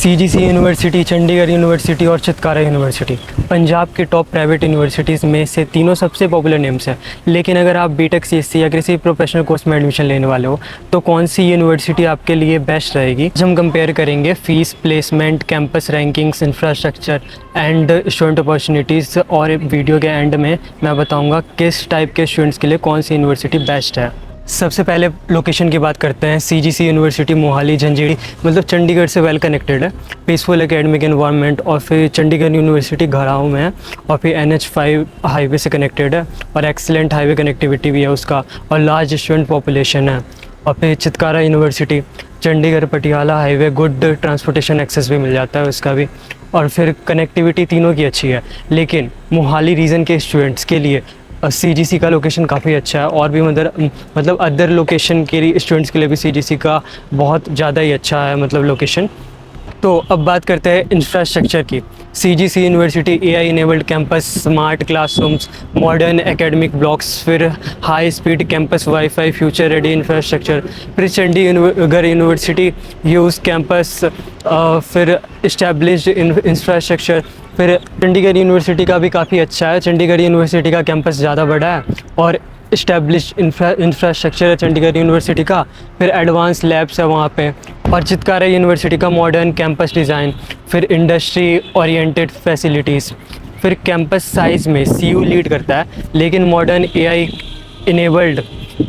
CGC university, Chandigarh university और Chitkara university Punjab के top private universities में से तीनों सबसे पॉपुलर नेम्स हैं। लेकिन अगर आप बीटेक, सीएससी या किसी प्रोफेशनल कोर्स में एडमिशन लेने वाले हो तो कौन सी यूनिवर्सिटी आपके लिए बेस्ट रहेगी। आज हम कंपेयर करेंगे fees, placement, campus rankings, infrastructure and student opportunities. और वीडियो के एंड में मैं बताऊँगा किस टाइप के स्टूडेंट्स के लिए कौन सी यूनिवर्सिटी बेस्ट है। सबसे पहले लोकेशन की बात करते हैं। सीजीसी यूनिवर्सिटी मोहाली झंझीड़ी, मतलब चंडीगढ़ से वेल कनेक्टेड है। Peaceful academic environment. और फिर चंडीगढ़ यूनिवर्सिटी घराव में है और फिर NH5 हाईवे से कनेक्टेड है और एक्सीलेंट हाईवे कनेक्टिविटी भी है उसका और लार्ज स्टूडेंट पॉपुलेशन है। और फिर Chitkara university Chandigarh Patiala highway, good transportation access भी मिल जाता है उसका भी। और फिर कनेक्टिविटी तीनों की अच्छी है। लेकिन मोहाली रीजन के स्टूडेंट्स के लिए सीजीसी का लोकेशन काफ़ी अच्छा है और भी मतलब अदर लोकेशन के स्टूडेंट्स के लिए भी सीजीसी का बहुत ज़्यादा ही अच्छा है मतलब लोकेशन। तो अब बात करते हैं इंफ्रास्ट्रक्चर की। CGC university AI enabled campus, smart classrooms, modern academic blocks, फिर high speed campus wifi, future ready infrastructure. फिर चंडीगढ़ यूनिवर्सिटी यूज कैंपस, फिर इस्टेब्लिश्ड इंफ्रास्ट्रक्चर। फिर चंडीगढ़ यूनिवर्सिटी का भी काफ़ी अच्छा है। चंडीगढ़ यूनिवर्सिटी का कैंपस ज़्यादा बड़ा है और इस्टेब्लिश्ड इंफ्रास्ट्रक्चर है चंडीगढ़ यूनिवर्सिटी का। फिर एडवांस लैब्स है वहाँ पे। और चितकारा यूनिवर्सिटी का मॉडर्न कैंपस डिज़ाइन, फिर इंडस्ट्री ओरिएंटेड फैसिलिटीज़। फिर कैंपस साइज़ में CU लीड करता है, लेकिन मॉडर्न AI इनेबल्ड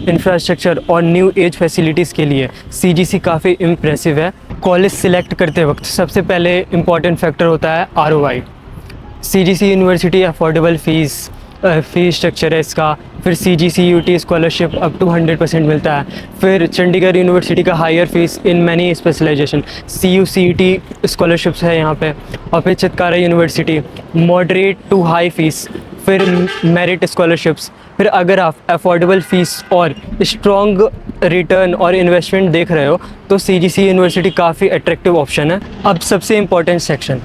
इंफ्रास्ट्रक्चर और न्यू एज फैसिलिटीज़ के लिए सीजीसी काफ़ी इम्प्रेसिव है। कॉलेज सिलेक्ट करते वक्त सबसे पहले इम्पॉर्टेंट फैक्टर होता है ROI। CGC university affordable fees structure है इसका। फिर CGC UT scholarship up to 100% मिलता है। फिर चंडीगढ़ यूनिवर्सिटी का higher fees in many specialization, CU CET scholarships है यहाँ पे। और फिर Chitkara university moderate to high fees, फिर मेरिट स्कॉलरशिप्स। फिर अगर आप अफोर्डेबल फ़ीस और स्ट्रॉन्ग रिटर्न और इन्वेस्टमेंट देख रहे हो तो CGC यूनिवर्सिटी काफ़ी अट्रैक्टिव ऑप्शन है। अब सबसे important section,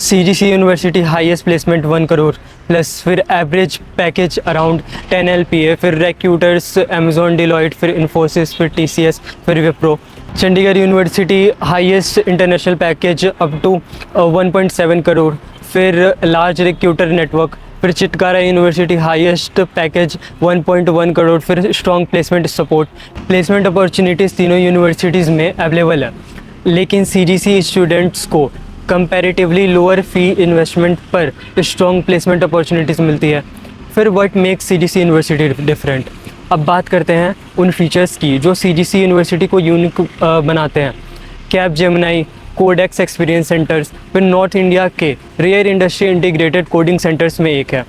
CGC university highest placement 1 crore plus, फिर एवरेज पैकेज अराउंड 10 LPA, फिर रिक्रूटर्स अमेजॉन, डिलॉयट, फिर इन्फोसिस, फिर TCS, फिर Wipro. Chandigarh university highest international package up to 1.7 crore, फिर लार्ज रिक्रूटर नेटवर्क। फिर Chitkara university highest package 1.1 crore, फिर strong placement support. Placement opportunities तीनों universities में अवेलेबल है, लेकिन CGC स्टूडेंट्स को कंपैरेटिवली लोअर फ़ी इन्वेस्टमेंट पर स्ट्रॉन्ग प्लेसमेंट अपॉर्चुनिटीज़ मिलती है। फिर what makes CGC university different. अब बात करते हैं उन फीचर्स की जो CGC यूनिवर्सिटी को यूनिक बनाते हैं। कैपजेमिनी, कोडेक्स एक्सपीरियंस सेंटर्स, फिर नॉर्थ इंडिया के rare industry integrated coding centres में एक है।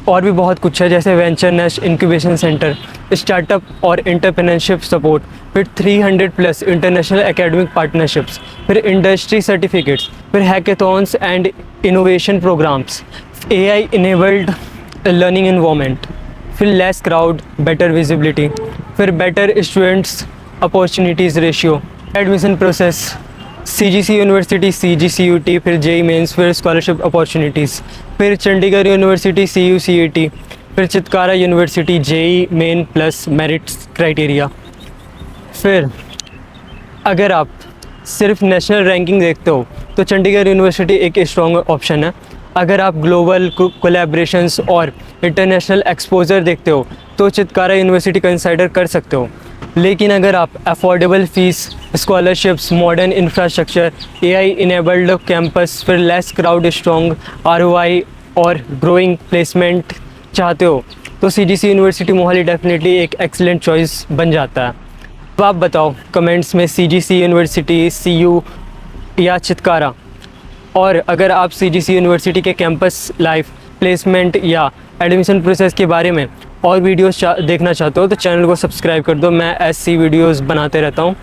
और भी बहुत कुछ है जैसे venture nest incubation centre, startup और एंटरप्रेन्योरशिप सपोर्ट, फिर 300+ इंटरनेशनल एकेडमिक पार्टनरशिप्स, फिर इंडस्ट्री सर्टिफिकेट्स, फिर hackathons and innovation programmes, AI enabled learning environment, फिर लेस क्राउड, बेटर विजिबिलिटी, फिर better students opportunities ratio. Admission process, CGC university CGC UT, फिर JEE mains, फिर scholarship opportunities. फिर Chandigarh university CU CET, फिर Chitkara university JEE main plus merits criteria. फिर अगर आप सिर्फ नेशनल रैंकिंग देखते हो तो चंडीगढ़ यूनिवर्सिटी एक स्ट्रॉन्ग ऑप्शन है। अगर आप ग्लोबल कोलैबोरेशंस और इंटरनेशनल एक्सपोजर देखते हो तो चितकारा यूनिवर्सिटी कंसिडर कर सकते हो। लेकिन अगर आप affordable fees, scholarships, modern infrastructure, AI enabled campus, फिर लेस क्राउड, स्ट्रॉन्ग ROI और ग्रोइंग प्लेसमेंट चाहते हो तो CGC यूनिवर्सिटी मोहाली डेफिनेटली एक एक्सीलेंट चॉइस बन जाता है। तो आप बताओ कमेंट्स में CGC यूनिवर्सिटी, CU या चितकारा। और अगर आप CGC यूनिवर्सिटी के कैंपस लाइफ, प्लेसमेंट या एडमिशन प्रोसेस के बारे में और वीडियोस देखना चाहते हो तो चैनल को सब्सक्राइब कर दो। मैं ऐसी वीडियोस बनाते रहता हूँ।